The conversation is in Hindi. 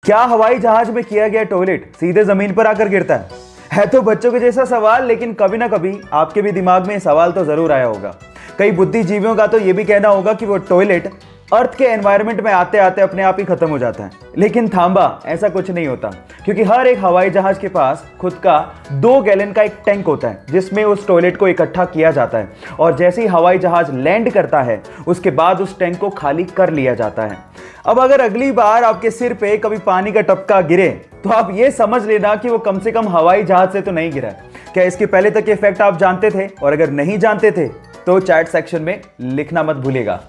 क्या हवाई जहाज में किया गया टॉयलेट सीधे जमीन पर आकर गिरता है तो बच्चों के जैसा सवाल, लेकिन कभी ना कभी आपके भी दिमाग में सवाल तो जरूर आया होगा। कई बुद्धिजीवियों का तो ये भी कहना होगा कि वो टॉयलेट अर्थ के एनवायरनमेंट में आते आते अपने आप ही खत्म हो जाता है। लेकिन थांबा, ऐसा कुछ नहीं होता, क्योंकि हर एक हवाई जहाज के पास खुद का 2 गैलन का एक टैंक होता है जिसमें उस टॉयलेट को इकट्ठा किया जाता है, और जैसे ही हवाई जहाज लैंड करता है उसके बाद उस टैंक को खाली कर लिया जाता है। अब अगर अगली बार आपके सिर पे कभी पानी का टपका गिरे तो आप ये समझ लेना कि वो कम से कम हवाई जहाज से तो नहीं गिरा। क्या इसके पहले तक ये फैक्ट आप जानते थे? और अगर नहीं जानते थे तो चैट सेक्शन में लिखना मत भूलिएगा।